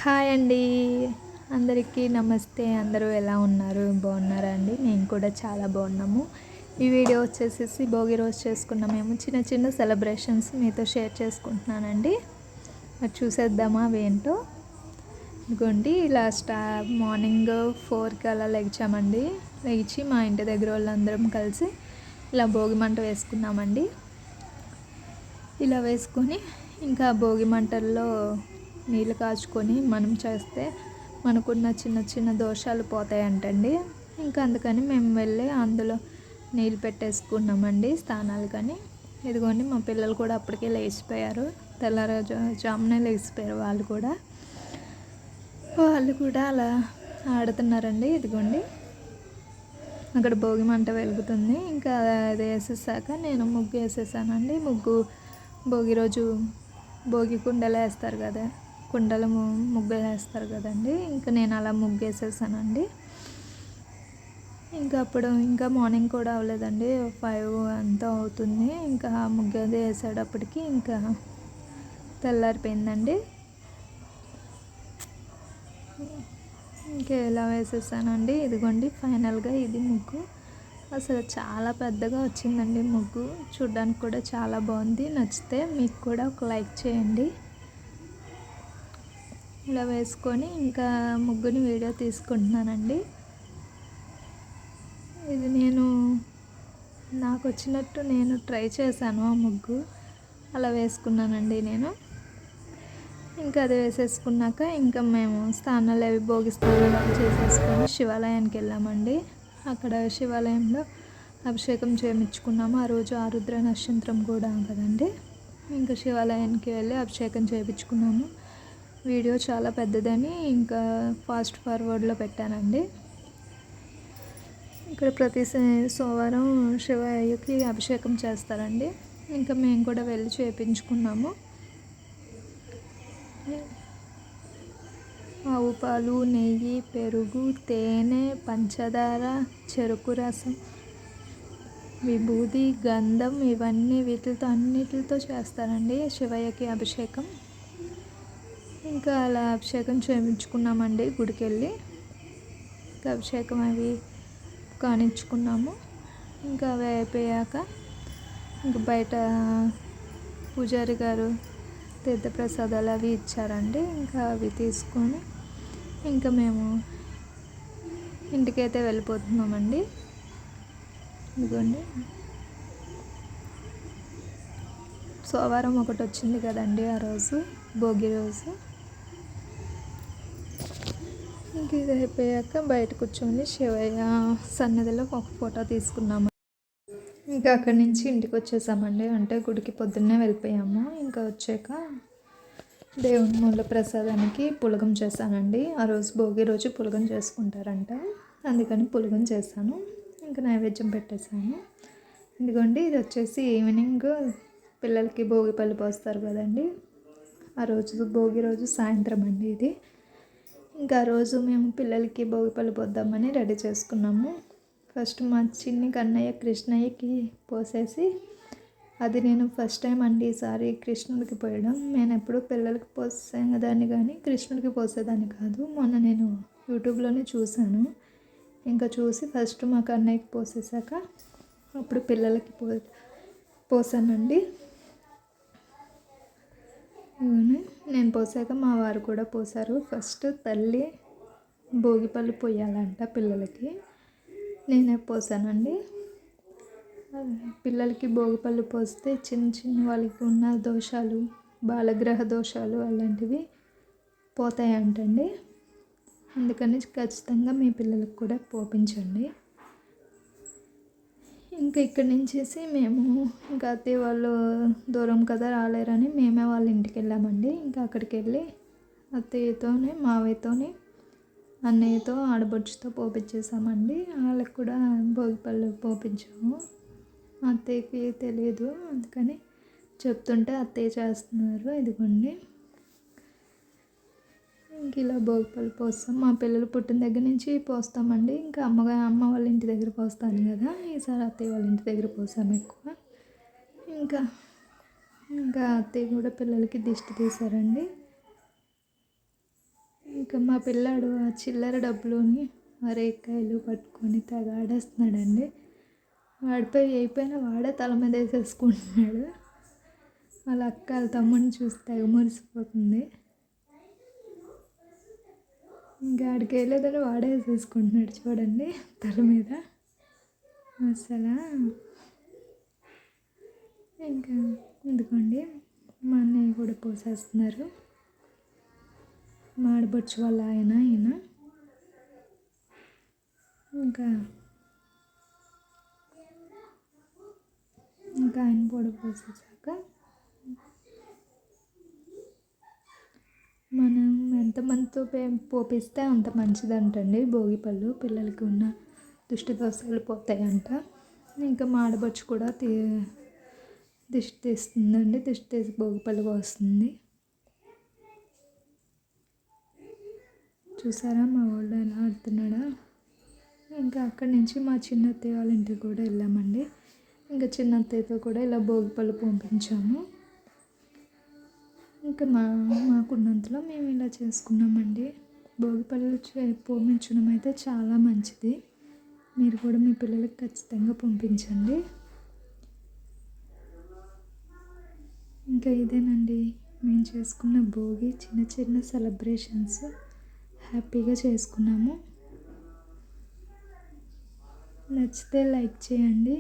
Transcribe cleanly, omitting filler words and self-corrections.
Hi అండి. అందరికీ నమస్తే. అందరూ ఎలా ఉన్నారు? బాగున్నారా అండి? మేము కూడా చాలా బాగున్నాము. ఈ వీడియో వచ్చేసేసి భోగి రోజు చేసుకున్న మేము చిన్న చిన్న సెలబ్రేషన్స్ మీతో షేర్ చేసుకుంటున్నానండి. అది చూసేద్దామా అవేంటో. ఇదిగోండి ఇలా మార్నింగ్ 4కి అలా లెగిచామండి. లేచి మా ఇంటి దగ్గర వాళ్ళందరం కలిసి ఇలా భోగి మంట వేసుకున్నామండి. ఇలా వేసుకొని ఇంకా భోగి మంటల్లో నీళ్ళు కాచుకొని మనం చేస్తే మనకున్న చిన్న చిన్న దోషాలు పోతాయంటండి. ఇంకా అందుకని మేము వెళ్ళి అందులో నీళ్ళు పెట్టేసుకున్నామండి స్నానాలు. కానీ ఇదిగోండి మా పిల్లలు కూడా అప్పటికే లేచిపోయారు. జామునే లేచిపోయారు. వాళ్ళు కూడా అలా ఆడుతున్నారండి. ఇదిగోండి అక్కడ భోగి మంట వెలుగుతుంది. ఇంకా అది వేసేసాక నేను ముగ్గు వేసేసానండి. భోగి రోజు భోగి కుండలు వేస్తారు కదా, ముగ్గులు వేస్తారు కదండి. ఇంకా నేను అలా ముగ్గు వేసేసానండి. ఇంకా మార్నింగ్ కూడా అవ్వలేదండి, 5 అంతా అవుతుంది. ఇంకా ముగ్గు అది వేసేటప్పటికి ఇంకా తెల్లారిపోయిందండి. ఇంకా ఇలా వేసేసానండి. ఇదిగోండి ఫైనల్గా ఇది ముగ్గు. అసలు చాలా పెద్దగా వచ్చిందండి ముగ్గు. చూడ్డానికి కూడా చాలా బాగుంది. నచ్చితే మీకు కూడా ఒక లైక్ చేయండి. ఇలా వేసుకొని ఇంకా ముగ్గుని వీడియో తీసుకుంటున్నానండి. ఇది నాకు వచ్చినట్టు నేను ట్రై చేశాను. ఆ ముగ్గు అలా వేసుకున్నానండి నేను. ఇంకా అది వేసేసుకున్నాక ఇంకా మేము భోగి స్నానాలు అవి చేసేసుకొని శివాలయానికి వెళ్ళామండి. అక్కడ శివాలయంలో అభిషేకం చేయించుకున్నాము. ఆ రోజు ఆరుద్ర నక్షత్రం కూడా కదండి. ఇంకా శివాలయానికి వెళ్ళి అభిషేకం చేయించుకున్నాము. వీడియో చాలా పెద్దదని ఇంకా ఫాస్ట్ ఫార్వర్డ్లో పెట్టానండి. ఇక్కడ ప్రతి సోమవారం శివయ్యకి అభిషేకం చేస్తారండి. ఇంకా మేము కూడా వెళ్ళి చేయించుకున్నాము. ఆవు పాలు, నెయ్యి, పెరుగు, తేనె, పంచదార, చెరుకు రసం, విభూది, గంధం ఇవన్నీ అన్నిటితో చేస్తారండి శివయ్యకి అభిషేకం. ఇంకా అలా అభిషేకం చేయించుకున్నామండి గుడికి వెళ్ళి. ఇంకా అభిషేకం అవి కానించుకున్నాము. ఇంకా అవి అయిపోయాక ఇంకా బయట పూజారి గారు తీర్థప్రసాదాలు అవి ఇచ్చారండి. ఇంకా అవి తీసుకొని ఇంకా మేము ఇంటికైతే వెళ్ళిపోతున్నామండి. ఇదిగోండి సోమవారం ఒకటి వచ్చింది కదండి ఆ రోజు, భోగి రోజు. ఇంక ఇది అయిపోయాక బయట కూర్చొని శివయ్య సన్నిధిలో ఒక ఫోటో తీసుకున్నాము. ఇంకా అక్కడి నుంచి ఇంటికి వచ్చేసామండి. అంటే గుడికి పొద్దున్నే వెళ్ళిపోయాము. ఇంకా వచ్చాక దేవుని మూల ప్రసాదానికి పులగం చేశానండి. ఆ రోజు భోగి రోజు పులగం చేసుకుంటారంట, అందుకని పులగం చేశాను. ఇంకా నైవేద్యం పెట్టేశాను. ఇదిగోండి ఇది వచ్చేసి ఈవినింగ్ పిల్లలకి భోగి పళ్ళు పోస్తారు కదండి. ఆ రోజు భోగి రోజు సాయంత్రం అండి ఇది. ఇంకా ఆ రోజు మేము పిల్లలకి భోగి పళ్ళు పోద్దామని రెడీ చేసుకున్నాము. ఫస్ట్ మా చిన్ని కన్నయ్య కృష్ణయ్యకి పోసేసి, అది నేను ఫస్ట్ టైం అండి ఈసారి కృష్ణుడికి పోయడం. నేను ఎప్పుడూ పిల్లలకి పోసేదాన్ని కానీ కృష్ణుడికి పోసేదాన్ని కాదు. మొన్న నేను యూట్యూబ్లోనే చూశాను. ఇంకా చూసి ఫస్ట్ మా కన్నయ్యకి పోసేసాక అప్పుడు పిల్లలకి పోసానండి. నేను పోసాక మా వారు కూడా పోసారు. ఫస్ట్ తల్లి భోగిపళ్ళు పోయాలంట పిల్లలకి. నేనే పోసానండి. పిల్లలకి భోగిపళ్ళు పోస్తే చిన్న వాళ్ళకి ఉన్న దోషాలు, బాలగ్రహ దోషాలు అలాంటివి పోతాయంటండి. అందుకని ఖచ్చితంగా మీ పిల్లలకు కూడా పోపించండి. ఇంకా ఇక్కడి నుంచేసి మేము ఇంకా అత్తయ్య వాళ్ళు దూరం కదా రాలేరని మేమే వాళ్ళ ఇంటికి వెళ్ళామండి. ఇంకా అక్కడికి వెళ్ళి అత్తయ్యతోనే, మావయ్యతోని, అన్నయ్యతో, ఆడబడుచుతో పోపించేసామండి. వాళ్ళకి కూడా భోగిపళ్ళు పోపించాము. అత్తయ్యకి తెలియదు, అందుకని చెప్తుంటే అత్తయ్య చేస్తున్నారు. ఇదిగోండి ఇంక ఇలా భోగిపళ్ళు పోస్తాం. మా పిల్లలు పుట్టిన దగ్గర నుంచి పోస్తామండి. ఇంకా అమ్మ వాళ్ళ ఇంటి దగ్గర పోస్తాను కదా, ఈసారి అత్తయ్య వాళ్ళ ఇంటి దగ్గర పోసాము ఎక్కువ. ఇంకా అత్తయ్య కూడా పిల్లలకి దిష్టి తీశారండి. ఇంకా మా పిల్లాడు ఆ చిల్లర డబ్బులోని ఆ రేక్కాయలు పట్టుకొని తెగ ఆడేస్తున్నాడండి. వాడిపోయి అయిపోయినా వాడే తల మీద వేసేసుకుంటున్నాడు. వాళ్ళ అక్క వాళ్ళ తమ్ముడిని చూసి తెగ మురిసిపోతుంది. ఇంకా ఆడికి వేయలేదని వాడే వేసేసుకుంటున్నాడు చూడండి తల మీద. అసలు ఇంకా ఎందుకండి మా అన్నయ్య కూడా పోసేస్తున్నారు. మా ఆడబొచ్చు వాళ్ళ ఈయన ఇంకా ఆయన కూడా పోసేసాక మనం ఎంతమందితో పోపిస్తే అంత మంచిదంటండి. భోగిపళ్ళు పిల్లలకి ఉన్న దుష్టి దోషాలు పోతాయంట. ఇంకా మా ఆడబొచ్చు కూడా దిష్టి తీస్తుందండి. దిష్టి తీసి భోగిపళ్ళు వస్తుంది. చూసారా మా వాళ్ళు ఎలా ఆడుతున్నాడా. ఇంకా అక్కడి నుంచి మా చిన్న అత్తయ్య వాళ్ళ ఇంటికి కూడా వెళ్ళామండి. ఇంకా చిన్న అత్తయ్యతో కూడా ఇలా భోగిపళ్ళు పంపించాము. ఇంకా మాకున్నంతలో మేము ఇలా చేసుకున్నామండి. భోగిపళ్ళు పంపించడం అయితే చాలా మంచిది. మీరు కూడా మీ పిల్లలకి ఖచ్చితంగా పంపించండి. ఇంకా ఇదేనండి మేము చేసుకున్న భోగి చిన్న చిన్న సెలబ్రేషన్స్. హ్యాపీగా చేసుకున్నాము. నచ్చితే లైక్ చేయండి.